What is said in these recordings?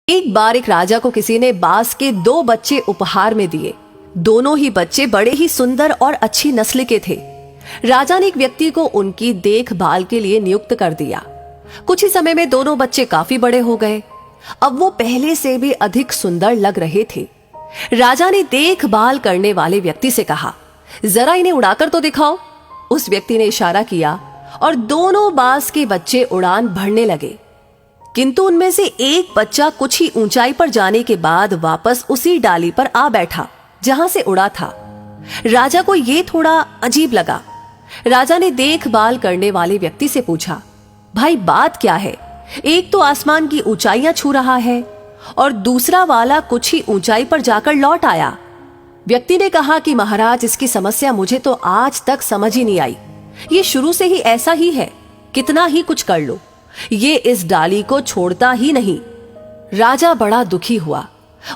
एक बार एक राजा को किसी ने बांस के 2 बच्चे उपहार में दिए। दोनों ही बच्चे बड़े ही सुंदर और अच्छी नस्ल के थे। राजा ने एक व्यक्ति को उनकी देखभाल के लिए नियुक्त कर दिया। कुछ ही समय में दोनों बच्चे काफी बड़े हो गए। अब वो पहले से भी अधिक सुंदर लग रहे थे। राजा ने देखभाल करने वाले व्यक्ति से कहा, जरा इन्हें उड़ाकर तो दिखाओ। उस व्यक्ति ने इशारा किया और दोनों बांस के बच्चे उड़ान भरने लगे, किंतु उनमें से एक बच्चा कुछ ही ऊंचाई पर जाने के बाद वापस उसी डाली पर आ बैठा जहां से उड़ा था। राजा को यह थोड़ा अजीब लगा। राजा ने देखभाल करने वाले व्यक्ति से पूछा, भाई बात क्या है? एक तो आसमान की ऊंचाइयां छू रहा है और दूसरा वाला कुछ ही ऊंचाई पर जाकर लौट आया। व्यक्ति ने कहा कि महाराज, इसकी समस्या मुझे तो आज तक समझ ही नहीं आई। ये शुरू से ही ऐसा ही है, कितना ही कुछ कर लो, ये इस डाली को छोड़ता ही नहीं। राजा बड़ा दुखी हुआ।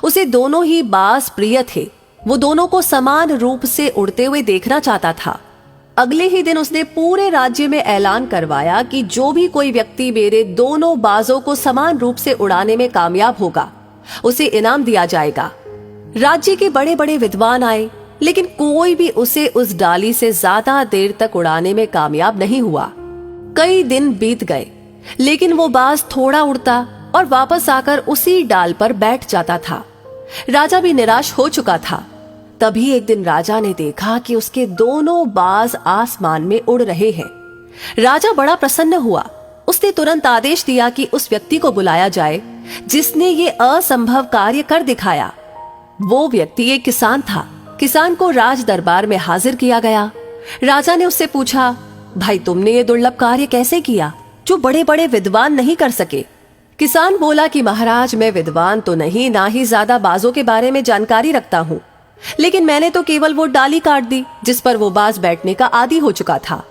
उसे दोनों ही बांस प्रिय थे। वो दोनों को समान रूप से उड़ते हुए देखना चाहता था। अगले ही दिन उसने पूरे राज्य में ऐलान करवाया कि जो भी कोई व्यक्ति मेरे दोनों बाजों को समान रूप से उड़ाने में कामयाब होगा, उसे इनाम दिया जाएगा। राज्य के बड़े बड़े विद्वान आए, लेकिन कोई भी उसे उस डाली से ज्यादा देर तक उड़ाने में कामयाब नहीं हुआ। कई दिन बीत गए, लेकिन वो बाज थोड़ा उड़ता और वापस आकर उसी डाल पर बैठ जाता था। राजा भी निराश हो चुका था। तभी एक दिन राजा ने देखा कि उसके दोनों बाज आसमान में उड़ रहे हैं। राजा बड़ा प्रसन्न हुआ। उसने तुरंत आदेश दिया कि उस व्यक्ति को बुलाया जाए जिसने ये असंभव कार्य कर दिखाया। वो व्यक्ति एक किसान था। किसान को राज दरबार में हाजिर किया गया। राजा ने उससे पूछा, भाई तुमने ये दुर्लभ कार्य कैसे किया जो बड़े बड़े विद्वान नहीं कर सके? किसान बोला कि महाराज, मैं विद्वान तो नहीं, ना ही ज्यादा बाजों के बारे में जानकारी रखता हूँ, लेकिन मैंने तो केवल वो डाली काट दी जिस पर वो बाज बैठने का आदी हो चुका था।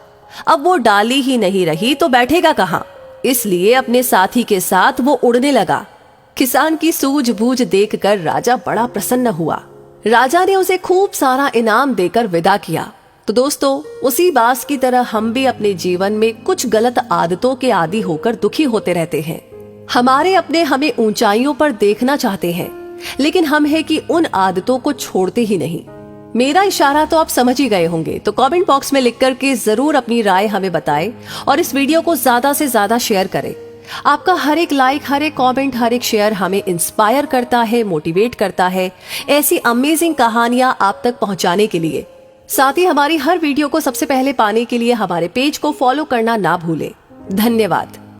अब वो डाली ही नहीं रही तो बैठेगा कहाँ? इसलिए अपने साथी के साथ वो उड़ने लगा। किसान की सूझबूझ देखकर राजा बड़ा प्रसन्न हुआ। राजा ने उसे खूब सारा इनाम देकर विदा किया। तो दोस्तों, उसी बाज की तरह हम भी अपने जीवन में कुछ गलत आदतों के आदी होकर दुखी होते रहते हैं। हमारे अपने हमें ऊंचाइयों पर देखना चाहते हैं, लेकिन हम है कि उन आदतों को छोड़ते ही नहीं। मेरा इशारा तो आप समझ ही गए होंगे। तो कमेंट बॉक्स में लिख करके जरूर अपनी राय हमें बताएं और इस वीडियो को ज्यादा से ज्यादा शेयर करें। आपका हर एक लाइक, हर एक कमेंट, हर एक शेयर हमें इंस्पायर करता है, मोटिवेट करता है ऐसी अमेजिंग कहानियां आप तक पहुंचाने के लिए। साथ ही हमारी हर वीडियो को सबसे पहले पाने के लिए हमारे पेज को फॉलो करना ना भूलें। धन्यवाद।